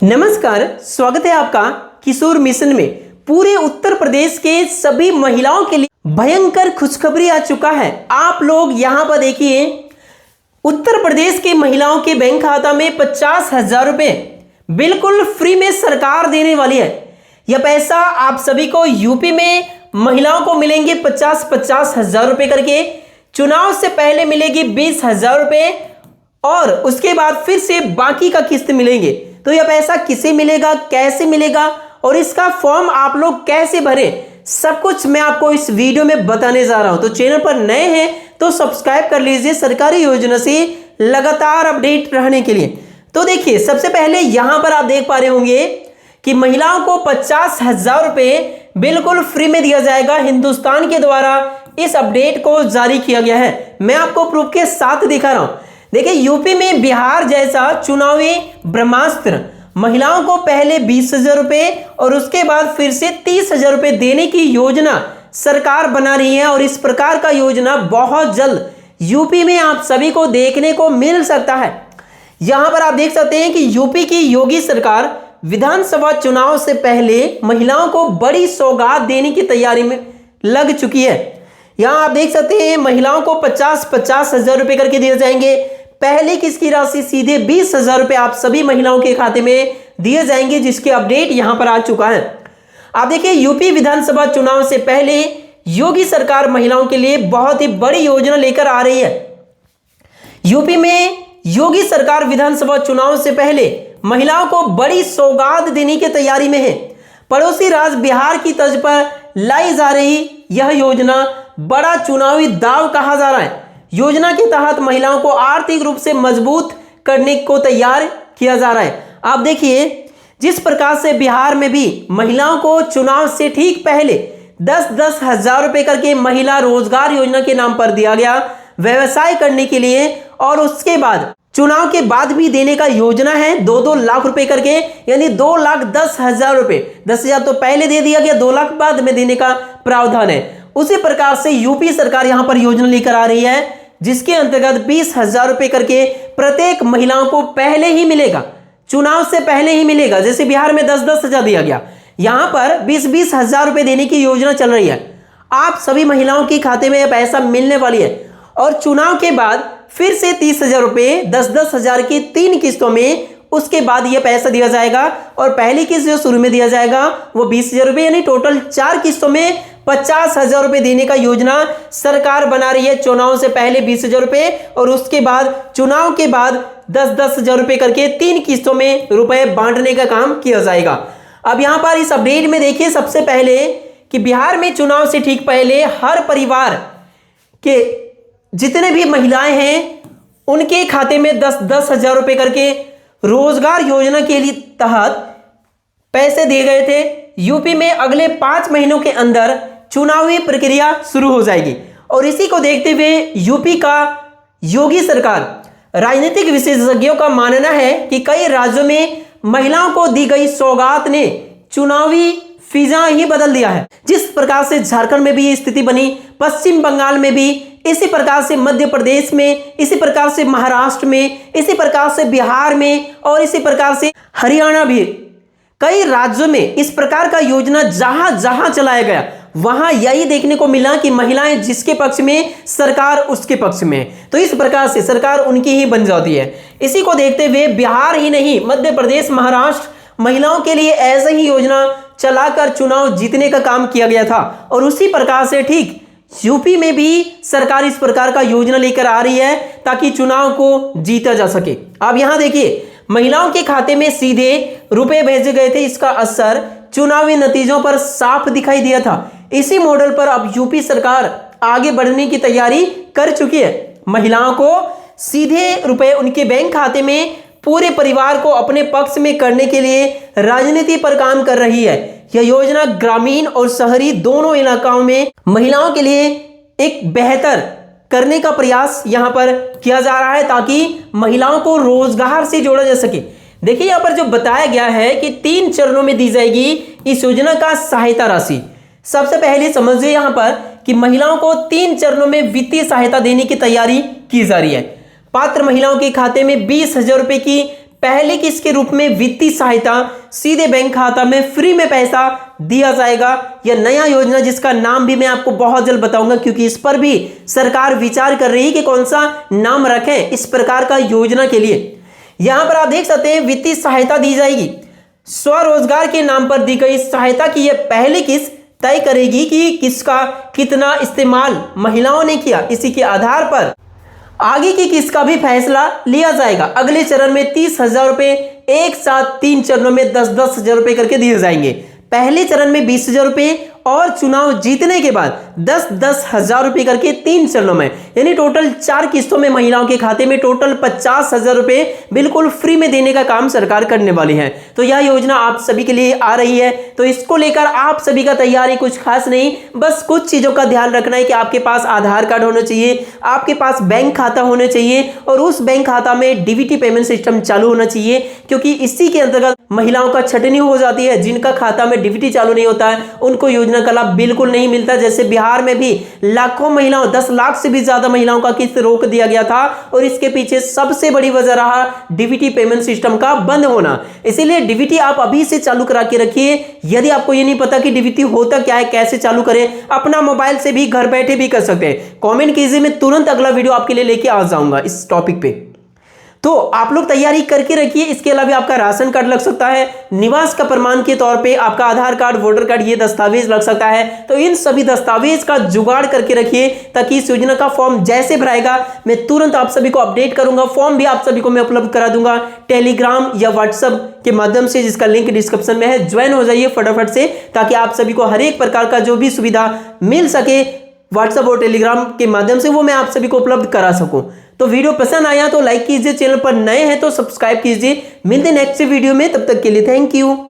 नमस्कार, स्वागत है आपका किशोर मिशन में। पूरे उत्तर प्रदेश के सभी महिलाओं के लिए भयंकर खुशखबरी आ चुका है। आप लोग यहां पर देखिए, उत्तर प्रदेश के महिलाओं के बैंक खाता में 50,000 रुपए बिल्कुल फ्री में सरकार देने वाली है। यह पैसा आप सभी को यूपी में महिलाओं को मिलेंगे 50,000 रुपए करके। चुनाव से पहले मिलेगी 20,000 रुपए और उसके बाद फिर से बाकी का किस्त मिलेंगे। तो यह पैसा किसे मिलेगा, कैसे मिलेगा और इसका फॉर्म आप लोग कैसे भरें, सब कुछ मैं आपको इस वीडियो में बताने जा रहा हूं। तो चैनल पर नए हैं तो सब्सक्राइब कर लीजिए सरकारी योजना से लगातार अपडेट रहने के लिए। तो देखिए, सबसे पहले यहां पर आप देख पा रहे होंगे कि महिलाओं को 50,000 रुपए बिल्कुल फ्री में दिया जाएगा। हिंदुस्तान के द्वारा इस अपडेट को जारी किया गया है। मैं आपको प्रूफ के साथ दिखा रहा हूं। देखिए, यूपी में बिहार जैसा चुनावी ब्रह्मास्त्र महिलाओं को पहले 20,000 रुपए और उसके बाद फिर से 30,000 रुपए देने की योजना सरकार बना रही है। और इस प्रकार का योजना बहुत जल्द यूपी में आप सभी को देखने को मिल सकता है। यहां पर आप देख सकते हैं कि यूपी की योगी सरकार विधानसभा चुनाव से पहले महिलाओं को बड़ी सौगात देने की तैयारी में लग चुकी है। यहां आप देख सकते हैं महिलाओं को 50,000 रुपए करके दिए जाएंगे। पहले किस्त की राशि सीधे 20,000 रुपए आप सभी महिलाओं के खाते में दिए जाएंगे, जिसके अपडेट यहां पर आ चुका है। आप देखिए, यूपी विधानसभा चुनाव से पहले योगी सरकार महिलाओं के लिए बहुत ही बड़ी योजना लेकर आ रही है। यूपी में योगी सरकार विधानसभा चुनाव से पहले महिलाओं को बड़ी सौगात देने की तैयारी में है। पड़ोसी राज्य बिहार की तर्ज पर लाई जा रही यह योजना बड़ा चुनावी दाव कहा जा रहा है। योजना के तहत महिलाओं को आर्थिक रूप से मजबूत करने को तैयार किया जा रहा है। आप देखिए, जिस प्रकार से बिहार में भी महिलाओं को चुनाव से ठीक पहले 10-10 हजार रुपए करके महिला रोजगार योजना के नाम पर दिया गया व्यवसाय करने के लिए, और उसके बाद चुनाव के बाद भी देने का योजना है 2-2 लाख रुपए करके, यानी 2,10,000 रुपए। 10,000 तो पहले दे दिया गया, 2 लाख बाद में देने का प्रावधान है। उसी प्रकार से यूपी सरकार यहां पर योजना लेकर आ रही है, जिसके अंतर्गत 20,000 रुपए करके प्रत्येक महिलाओं को पहले ही मिलेगा, चुनाव से पहले ही मिलेगा। जैसे बिहार में 10-10 हजार दिया गया, यहां पर 20-20 हजार रुपए देने की योजना चल रही है। आप सभी महिलाओं के खाते में यह पैसा मिलने वाली है। और चुनाव के बाद फिर से 30,000 रुपए 10-10 हजार की 3 किस्तों में उसके बाद यह पैसा दिया जाएगा। और पहली किस्त जो शुरू में दिया जाएगा वो 20,000 रुपए, यानी टोटल 4 किस्तों में 50,000 रुपए देने का योजना सरकार बना रही है। चुनाव से पहले 20,000 रुपए और उसके बाद चुनाव के बाद 10-10 हजार रुपए करके 3 किस्तों में रुपए बांटने का काम किया जाएगा। अब यहां पर इस अपडेट में देखिए, सबसे पहले कि बिहार में चुनाव से ठीक पहले हर परिवार के जितने भी महिलाएं हैं उनके खाते में 10-10 हजार रुपए करके रोजगार योजना के लिए तहत पैसे दिए गए थे। यूपी में अगले 5 महीनों के अंदर चुनावी प्रक्रिया शुरू हो जाएगी। और इसी को देखते हुए यूपी का योगी सरकार राजनीतिक विशेषज्ञों का मानना है कि कई राज्यों में महिलाओं को दी गई सौगात ने चुनावी फिजा ही बदल दिया है। जिस प्रकार से झारखंड में भी ये स्थिति बनी, पश्चिम बंगाल में भी इसी प्रकार से, मध्य प्रदेश में इसी प्रकार से, महाराष्ट्र में इसी प्रकार से, बिहार में और इसी प्रकार से हरियाणा भी, कई राज्यों में इस प्रकार का योजना जहां जहां चलाया गया वहां यही देखने को मिला कि महिलाएं जिसके पक्ष में, सरकार उसके पक्ष में। तो इस प्रकार से सरकार उनकी ही बन जाती है। इसी को देखते हुए बिहार ही नहीं, मध्य प्रदेश, महाराष्ट्र महिलाओं के लिए ऐसे ही योजना चलाकर चुनाव जीतने का काम किया गया था। और उसी प्रकार से ठीक यूपी में भी सरकार इस प्रकार का योजना लेकर आ रही है ताकि चुनाव को जीता जा सके। अब यहां देखिए, महिलाओं के खाते में सीधे रुपए भेजे गए थे। इसका असर चुनावी नतीजों पर साफ दिखाई दिया था। इसी मॉडल पर अब यूपी सरकार आगे बढ़ने की तैयारी कर चुकी है। महिलाओं को सीधे रुपए उनके बैंक खाते में पूरे परिवार को अपने पक्ष में करने के लिए राजनीति पर काम कर रही है। यह योजना ग्रामीण और शहरी दोनों इलाकाओं में महिलाओं के लिए एक बेहतर करने का प्रयास यहां पर किया जा रहा है ताकि महिलाओं को रोजगार से जोड़ा जा सके। देखिए, यहां पर जो बताया गया है कि 3 चरणों में दी जाएगी इस योजना का सहायता राशि। सबसे पहले समझिए यहां पर कि महिलाओं को 3 चरणों में वित्तीय सहायता देने की तैयारी की जा रही है। पात्र महिलाओं के खाते में 20,000 रुपए की पहले किस्त के रूप में वित्तीय सहायता सीधे बैंक खाता में फ्री में पैसा दिया जाएगा। यह नया योजना जिसका नाम भी मैं आपको बहुत जल्द बताऊंगा, क्योंकि इस पर भी सरकार विचार कर रही है कि कौन सा नाम रखें इस प्रकार का योजना के लिए। यहां पर आप देख सकते हैं वित्तीय सहायता दी जाएगी। स्वरोजगार के नाम पर दी गई सहायता की यह पहली किस्त तय करेगी कि किसका कितना इस्तेमाल महिलाओं ने किया। इसी के आधार पर आगे की किस्त का भी फैसला लिया जाएगा। अगले चरण में 30,000 रुपए एक साथ 3 चरणों में 10-10 हजार रुपए करके दिए जाएंगे। पहले चरण में 20,000 रुपए और चुनाव जीतने के बाद 10-10 हजार रुपए करके 3 चरणों में, यानी टोटल 4 किस्तों में महिलाओं के खाते में टोटल 50,000 रुपए बिल्कुल फ्री में देने का काम सरकार करने वाली है। तो यह योजना आप सभी के लिए आ रही है, तो इसको लेकर आप सभी का तैयारी कुछ खास नहीं, बस कुछ चीजों का ध्यान रखना है कि आपके पास आधार कार्ड होना चाहिए, आपके पास बैंक खाता होना चाहिए और उस बैंक खाता में डीबीटी पेमेंट सिस्टम चालू होना चाहिए, क्योंकि इसी के अंतर्गत महिलाओं का छटनी हो जाती है। जिनका खाता में डीबीटी चालू नहीं होता है उनको योजना का लाभ बिल्कुल नहीं मिलता। जैसे बिहार में भी लाखों महिलाओं, 10 लाख से भी ज्यादा महिलाओं का किस्त रोक दिया गया था और इसके पीछे सबसे बड़ी वजह रहा डीबीटी पेमेंट सिस्टम का बंद होना। इसीलिए डीबीटी आप अभी से चालू करा के रखिए। यदि आपको ये नहीं पता कि डीबीटी होता क्या है, कैसे चालू करें, अपना मोबाइल से भी घर बैठे भी कर सकते हैं। कमेंट कीजिए, मैं तुरंत अगला वीडियो आपके लिए लेके आ जाऊंगा इस टॉपिक पे। तो आप लोग तैयारी करके रखिए। इसके अलावा आपका राशन कार्ड लग सकता है, निवास का प्रमाण के तौर पे आपका आधार कार्ड, वोटर कार्ड, ये दस्तावेज लग सकता है। तो इन सभी दस्तावेज का जुगाड़ करके रखिए ताकि इस योजना का फॉर्म जैसे भराएगा मैं तुरंत आप सभी को अपडेट करूंगा। फॉर्म भी आप सभी को मैं उपलब्ध करा दूंगा टेलीग्राम या व्हाट्सएप के माध्यम से, जिसका लिंक डिस्क्रिप्शन में है। ज्वाइन हो जाइए फटाफट से ताकि आप सभी को हर एक प्रकार का जो भी सुविधा मिल सके व्हाट्सएप और टेलीग्राम के माध्यम से वो मैं आप सभी को उपलब्ध करा सकूं। तो वीडियो पसंद आया तो लाइक कीजिए, चैनल पर नए हैं तो सब्सक्राइब कीजिए। मिलते हैं नेक्स्ट वीडियो में, तब तक के लिए थैंक यू।